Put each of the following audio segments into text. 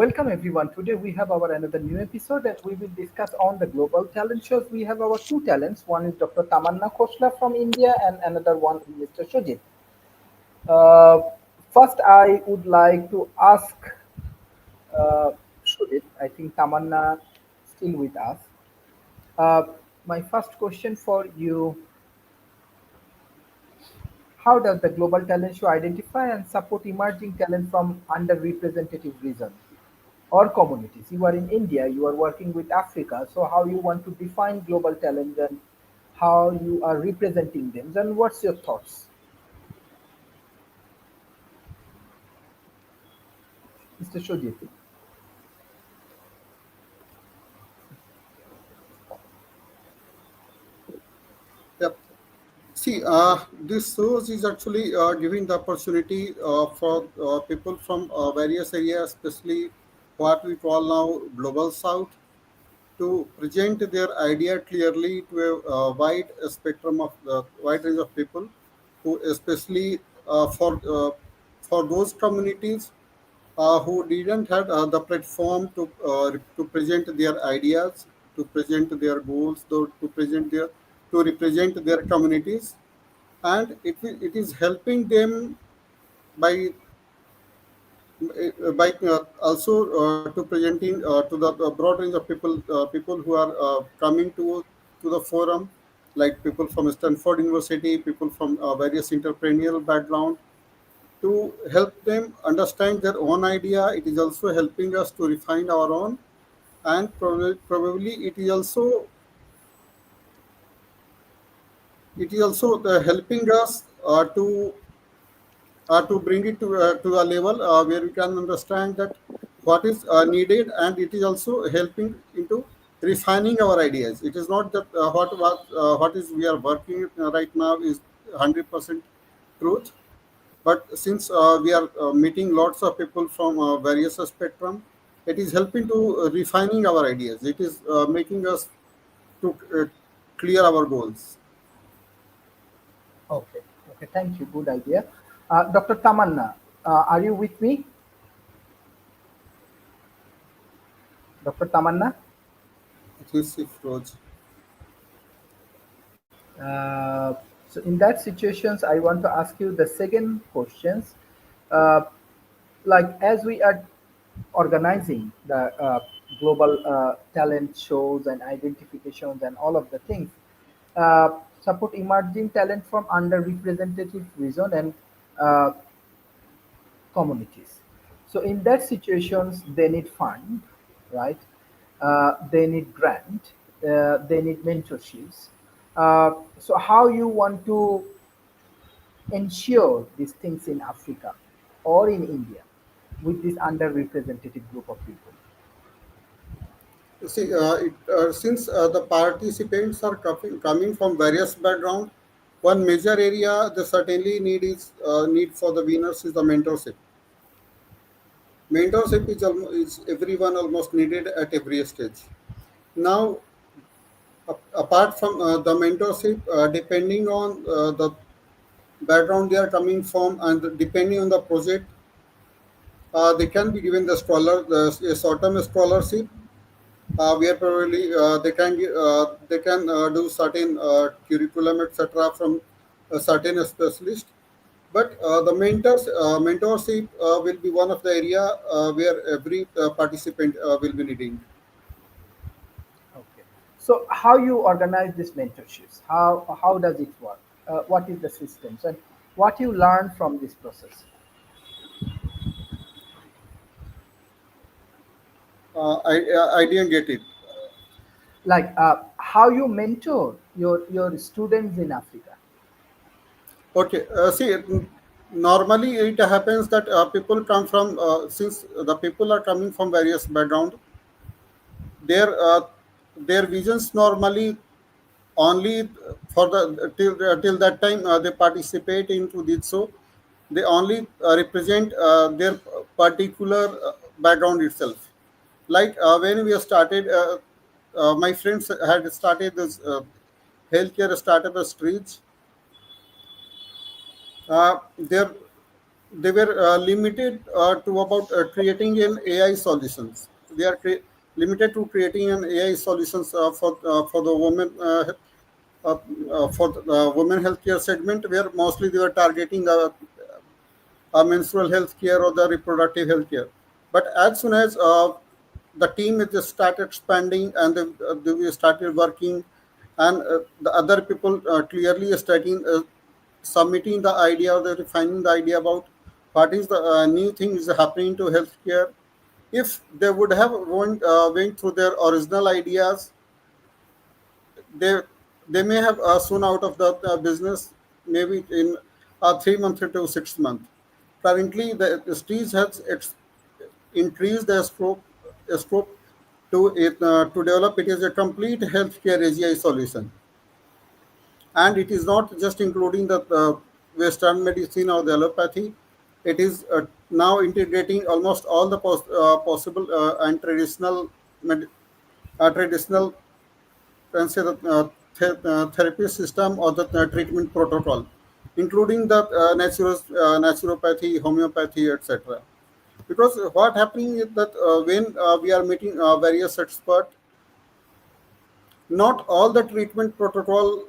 Welcome everyone. Today we have our another new episode and we will discuss on the global talent shows. We have our two talents. One is Dr. Tamanna Khosla from India and another one is Mr. Shojit. Uh, First, I would like to ask Shojit. I think Tamanna still with us. Uh, my first question for you: how does the global talent show identify and support emerging talent from underrepresented regions or communities? You are in India, you are working with Africa, so how you want to define global talent and how you are representing them, and what's your thoughts, Mr. Shojit? Yep. See, this source is actually giving the opportunity for people from various areas, especially what we call now global south, to present their idea clearly to a wide spectrum of wide range of people, who especially for those communities who didn't have the platform to present their ideas, to present their goals, to present their to represent their communities, and it is helping them by also to presenting to the broad range of people who are coming to the forum, like people from Stanford University, people from various entrepreneurial background, to help them understand their own idea. It is also helping us to refine our own, and probably it is also helping us to bring it to a level where we can understand that what is needed, and it is also helping into refining our ideas. It is not that what is we are working right now is 100% truth, but since we are meeting lots of people from various spectrum, it is helping to refining our ideas. It is making us to clear our goals. Okay, okay, thank you. Good idea. Dr. Tamanna, are you with me? Dr. Tamanna? Please, if Roj. Uh, so in that situations, I want to ask you the second questions. Uh, like as we are organizing the global talent shows and identifications and all of the things, support emerging talent from underrepresented region and uh, communities. So in that situations, they need fund, right? They need grant, they need mentorships. So how you want to ensure these things in Africa or in India with this underrepresented group of people? See, since the participants are coming from various background, one major area they certainly need for the winners is the mentorship. Mentorship is everyone almost needed at every stage. Now, apart from the mentorship, depending on the background they are coming from, and depending on the project, they can be given a short-term scholarship, where probably they can do certain curriculum, etc., from a certain specialist. But the mentorship will be one of the area where every participant will be needing. Okay. So how you organize these mentorships? How does it work? What is the systems and what you learn from this process? I didn't get it. Like how you mentor your students in Africa? Okay, see, normally it happens that people come from since the people are coming from various background, their visions normally only for the till that time they participate into this, so they only represent their particular background itself. Like when we started, my friends had started this healthcare startup streets. Their they were limited to about creating an AI solutions. They are limited to creating an AI solutions for the women for the women healthcare segment, where mostly they were targeting menstrual health care or the reproductive health care. But as soon as the team is just started expanding and they started working, and the other people clearly starting submitting the idea or the refining the idea about what is the new thing is happening to healthcare. If they would have went through their original ideas, they they may have soon out of the business, maybe in 3 months to 6 months. Currently, the stage has increased the scope to it to develop it as a complete healthcare AGI solution, and it is not just including the Western medicine or the allopathy. It is now integrating almost all the possible and traditional can say the therapy system or the treatment protocol, including the naturopathy, homeopathy, etc. Because what happening is that when we are meeting various experts, not all the treatment protocol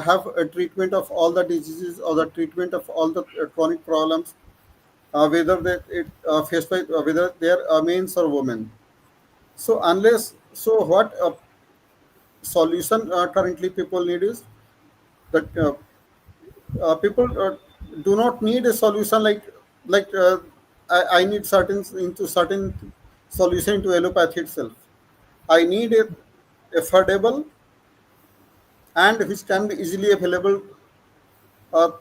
have a treatment of all the diseases or the treatment of all the chronic problems, whether they it faced by whether they are men or women. So unless so, what solution currently people need is that people do not need a solution like I need certain into certain solution to allopathy itself. I need a affordable and which can be easily available uh,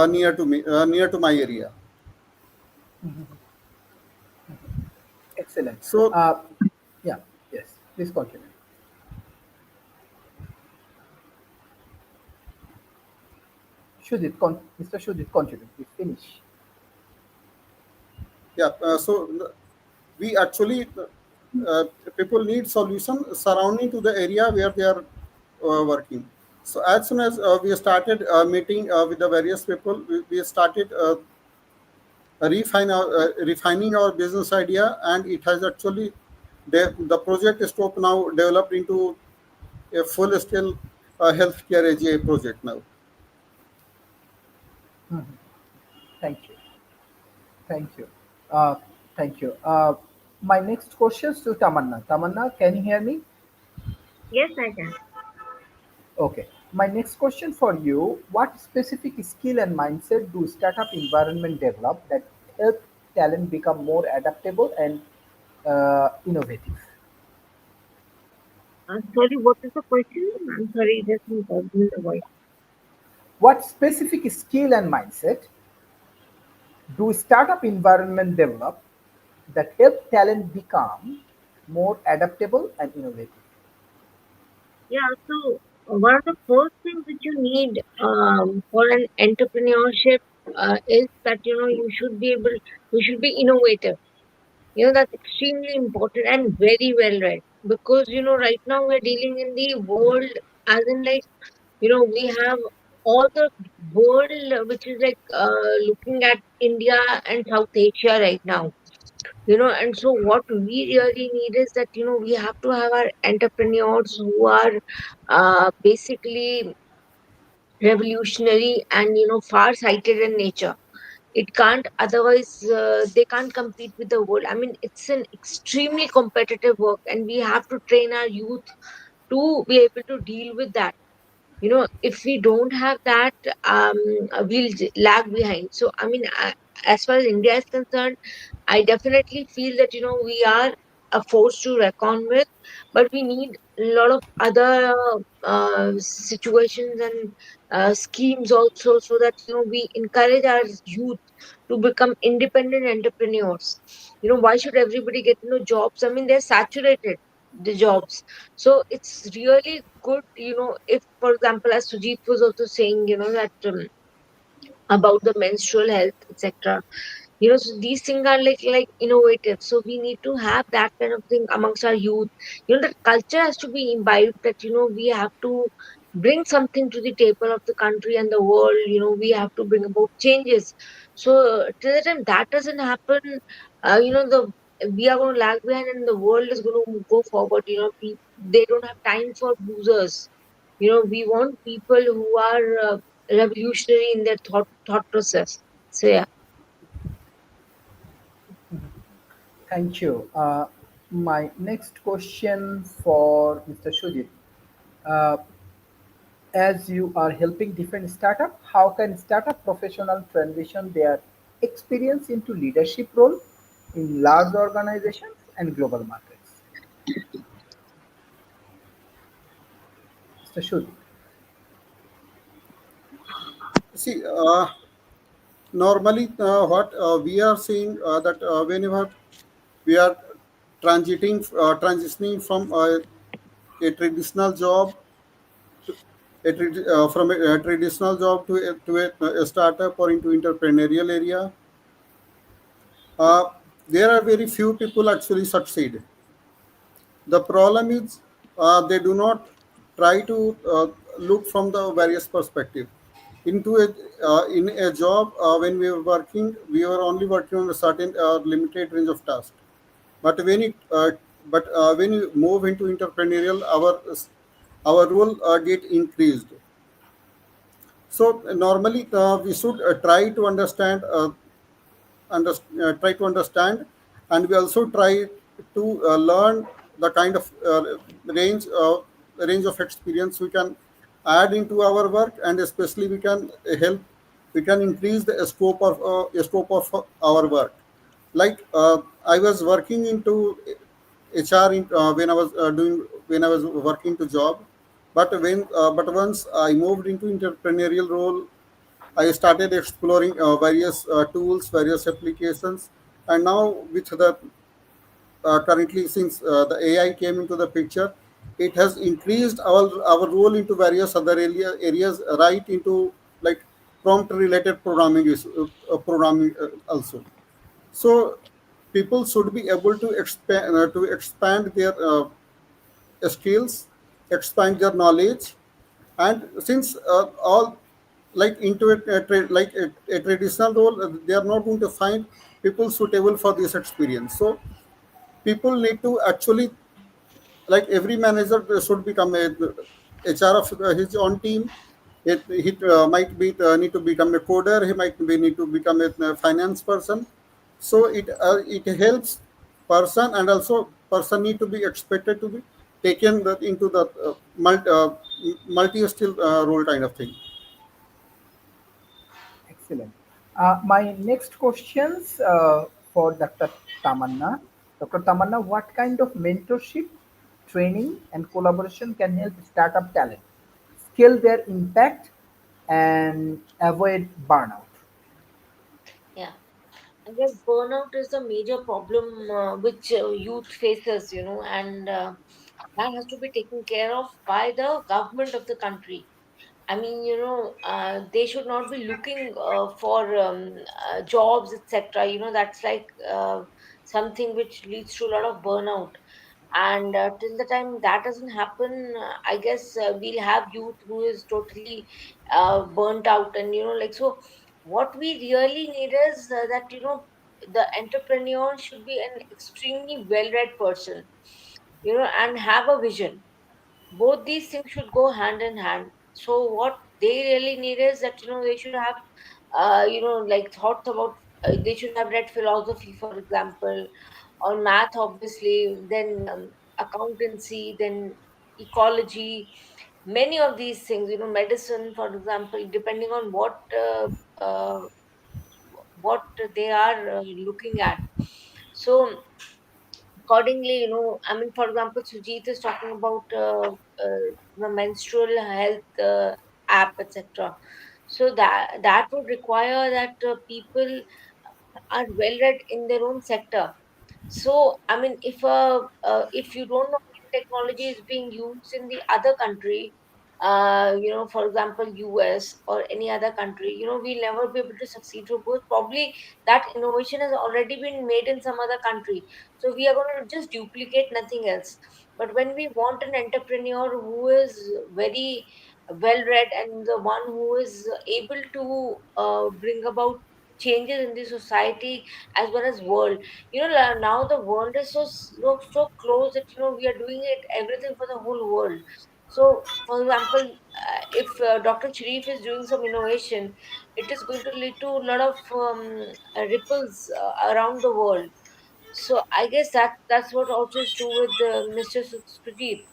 near to my area. Excellent. So Uh, yeah, yes, please continue. Mr. Shudit, continue. Please finish. yeah, we actually people need solution surrounding to the area where they are working. So as soon as we started meeting with the various people, we started refining our business idea, and it has actually the project scope now developed into a full scale healthcare AGI project now. Mhm. Thank you. Thank you. Uh, Thank you. My next question is to Tamanna. Tamanna, can you hear me? Yes, I can. Okay. My next question for you: what specific skill and mindset do startup environment develop that help talent become more adaptable and innovative? Sorry, what is the question? I'm sorry, just in the voice. What specific skill and mindset do startup environment develop that help talent become more adaptable and innovative? Yeah, so one of the first things that you need for an entrepreneurship is that you should be able, you should be innovative. That's extremely important and very well read, because right now we're dealing in the world, as in like we have all the world which is like looking at India and South Asia right now. And so what we really need is that we have to have our entrepreneurs who are basically revolutionary and far sighted in nature. It can't otherwise they can't compete with the world. I mean, it's an extremely competitive work, and we have to train our youth to be able to deal with that. If we don't have that, we'll lag behind. So I mean, as far as India is concerned, I definitely feel that we are a force to reckon with, but we need a lot of other situations and schemes also, so that we encourage our youth to become independent entrepreneurs. Why should everybody get jobs? I mean, they're saturated, the jobs. So it's really good, if, for example, as Sujit was also saying, that about the menstrual health, etc. So these things are like innovative. So we need to have that kind of thing amongst our youth. The culture has to be imbibed, that we have to bring something to the table of the country and the world. We have to bring about changes. So till the time that doesn't happen, the we are going to lag behind and the world is going to go forward. They don't have time for losers. We want people who are revolutionary in their thought process. So yeah. Thank you. My next question for Mr. Shujit. Uh, as you are helping different startup, how can startup professional transition their experience into leadership role in large organizations and global markets? Mr. Shujit. See, normally what we are seeing that whenever we are transitioning from a traditional job from a traditional job to a startup or into entrepreneurial area, uh, there are very few people actually succeed. The problem is they do not try to look from the various perspective. Into a in a job when we were working, we were only working on a certain limited range of tasks. But when you move into entrepreneurial, our role get increased. So normally we should try to understand, and we also try to learn the kind of range of experience we can add into our work, and especially we can increase the scope of our work. Like I was working into HR when I was working to job, but once I moved into entrepreneurial role, I started exploring various tools, various applications, and now with the currently since the AI came into the picture, it has increased our role into various other areas, right into like prompt related programming also. So people should be able to expand their skills, expand their knowledge, and since all like into a traditional role, they are not going to find people suitable for this experience. So people need to actually, like every manager should become a HR of his own team. He might be need to become a coder. He might be need to become a finance person. So it helps person, and also person need to be expected to be taken into the multi-skill role kind of thing. Excellent. My next questions for Dr. Tamanna. Dr. Tamanna, what kind of mentorship, training, and collaboration can help startup talent scale their impact and avoid burnout? Yeah. I guess burnout is a major problem which youth faces, and that has to be taken care of by the government of the country. I mean, they should not be looking for jobs, etc. That's like something which leads to a lot of burnout. And till the time that doesn't happen, I guess we'll have youth who is totally burnt out. And, like, so what we really need is that, the entrepreneur should be an extremely well read person, and have a vision. Both these things should go hand in hand. So what they really need is that they should have like thoughts about, they should have read philosophy, for example, or math, obviously, then accountancy, then ecology, many of these things, medicine, for example, depending on uh, what they are looking at. So accordingly, I mean, for example, Sujit is talking about the menstrual health app, etc. So that would require that people are well read in their own sector. So I mean, if you don't know if technology is being used in the other country, for example, US or any other country, we'll never be able to succeed. So both probably that innovation has already been made in some other country, so we are going to just duplicate, nothing else. But when we want an entrepreneur who is very well read and the one who is able to bring about changes in the society as well as world. Now the world is so close that we are doing it everything for the whole world. So for example, if Dr. Sharif is doing some innovation, it is going to lead to a lot of ripples around the world. So I guess that's what also is true with Mr. Sujit.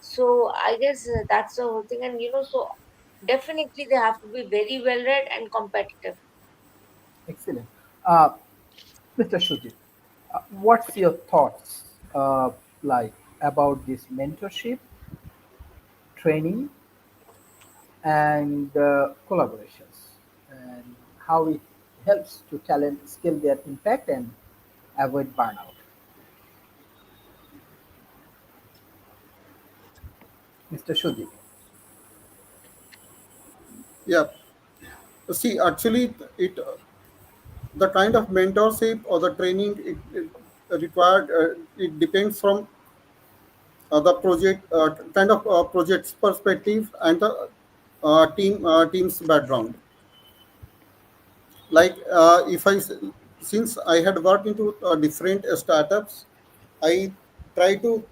So I guess that's the whole thing, and so definitely they have to be very well read and competitive. Excellent. Uh, Mr. Shujit, what's your thoughts like about this mentorship, training, and collaborations, and how it helps to talent scale their impact and avoid burnout? Mr. Shujit. Yeah. See, actually, it the kind of mentorship or the training it required, it depends from the project kind of project's perspective and the team's background. Like if since I had worked into different startups, I try to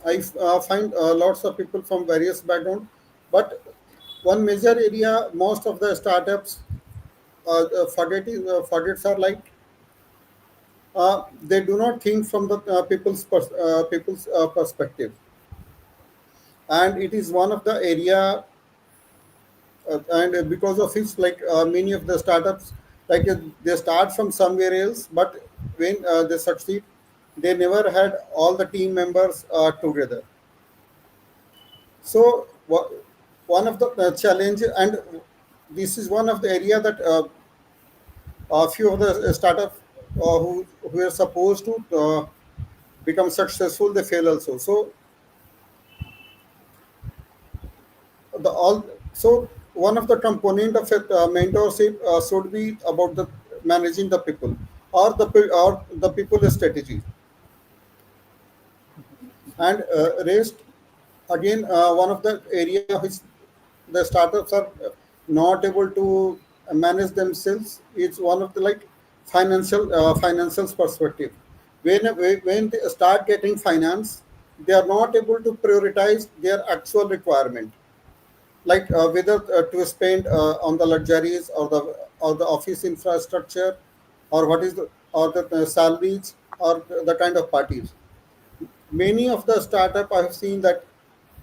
I find lots of people from various background, but one major area most of the startups forgets are like they do not think from the people's perspective, and it is one of the area and because of which like many of the startups like they start from somewhere else, but when they succeed they never had all the team members together. So one of the challenge, and this is one of the area that a few of the startups who are supposed to become successful they fail also. So the all so one of the component of it, mentorship should be about the managing the people or the people strategy, and rest again one of the area which the startups are not able to manage themselves. It's one of the like financial perspective. When they start getting finance, they are not able to prioritize their actual requirement, like whether to spend on the luxuries or the office infrastructure, or what is the or the salaries or the kind of parties. Many of the startup I have seen that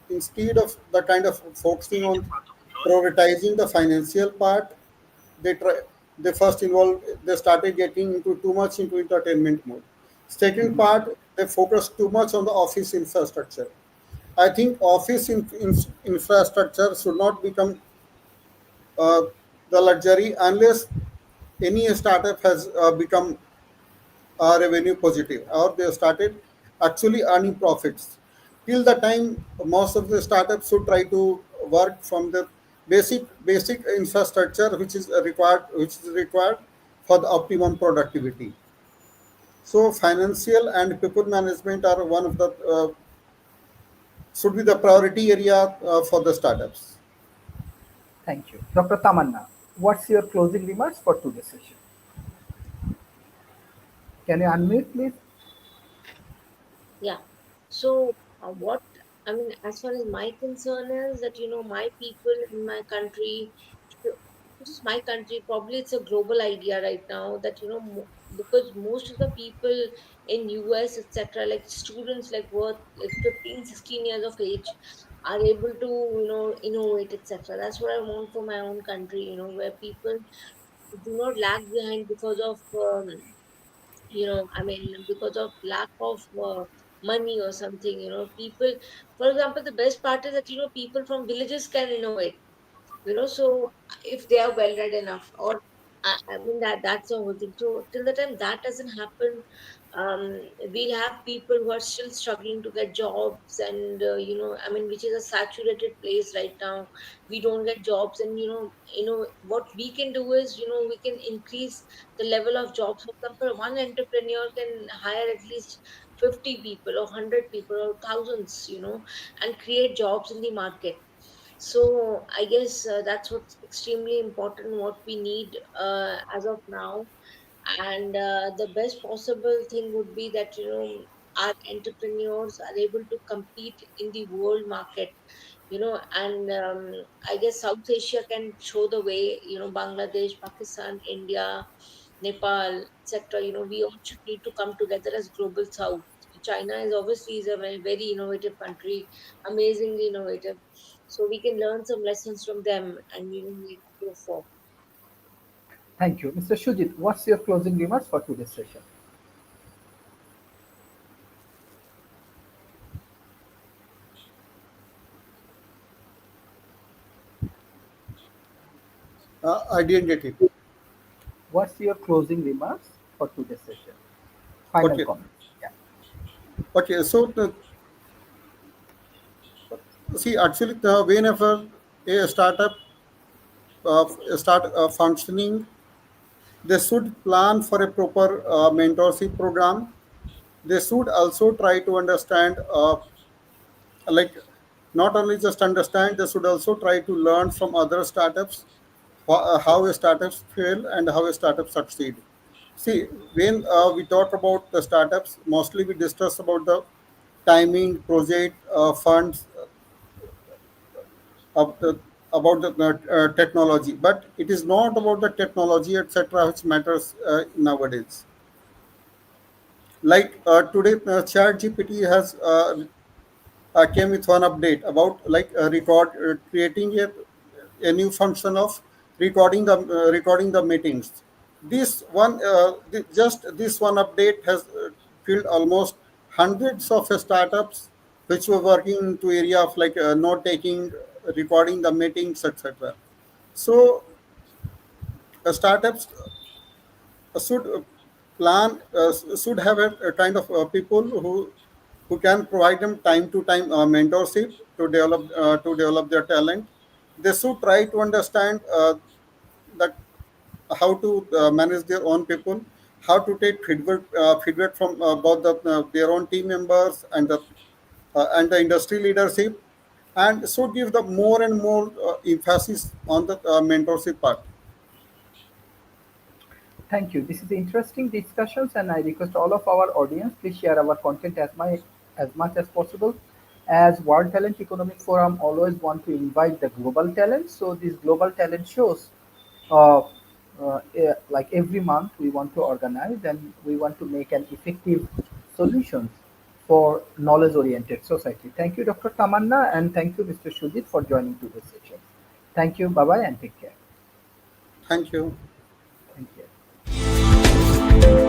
instead of the kind of focusing on prioritizing the financial part, they try they first involve they started getting into too much into entertainment mode. Second Mhm. part, they focus too much on the office infrastructure. I think office infrastructure should not become uh, the luxury unless any startup has become revenue positive or they started actually earning profits. Till the time, most of the startups should try to work from the basic infrastructure which is required for the optimum productivity. So financial and people management are one of the should be the priority area for the startups. Thank you. Dr. Tamanna, what's your closing remarks for today's session? Can you unmute, please? Yeah. So, what I mean, as far as my concern is that my people in my country, so- just my country, probably it's a global idea right now that because most of the people in US, etc., like students like worth like 15, 16 years of age, are able to innovate, etc. That's what I want for my own country. Where people do not lag behind because of I mean, because of lack of money or something. People, for example, the best part is that people from villages can innovate. So if they are well read enough, or I mean that's the whole thing. So till the time that doesn't happen, we'll have people who are still struggling to get jobs, and I mean, which is a saturated place right now. We don't get jobs, and what we can do is we can increase the level of jobs. For example, one entrepreneur can hire at least 50 people or 100 people or thousands, and create jobs in the market. So I guess that's what's extremely important, what we need as of now. And the best possible thing would be that our entrepreneurs are able to compete in the world market, and I guess South Asia can show the way. Bangladesh, Pakistan, India, Nepal, etc. We all should need to come together as global South. China is obviously is a very, very innovative country, amazingly innovative. So we can learn some lessons from them, and we go for. Thank you. Mr. Shujit, what's your closing remarks for today's session? I didn't get it. What's your closing remarks for today's session? Final Okay. comments. Yeah. Okay. So see, actually, whenever a startup start functioning, they should plan for a proper mentorship program. They should also try to understand, like, not only just understand, they should also try to learn from other startups, how a startups fail and how a startup succeed. See, when we talk about the startups, mostly we discuss about the timing, project, funds, of the, about the technology, but it is not about the technology, etc., which matters nowadays. Like today, Chat GPT has came with one update about like creating a new function of recording the meetings. This one, just this one update has killed almost hundreds of startups which were working into area of like note taking, recording the meetings, etc. So startups should plan should have a kind of people who can provide them time to time mentorship to develop their talent. They should try to understand that how to manage their own people, how to take feedback from both their own team members and the industry leadership, and should give the more and more emphasis on the mentorship part. Thank you. This is interesting discussions, and I request all of our audience please share our content as much as possible. As World Talent Economic Forum always want to invite the global talent, so these global talent shows, uh, like every month, we want to organize and we want to make an effective solutions for knowledge-oriented society. Thank you, Dr. Tamanna, and thank you, Mr. Shujit, for joining today's session. Thank you. Bye bye, and take care. Thank you. Thank you.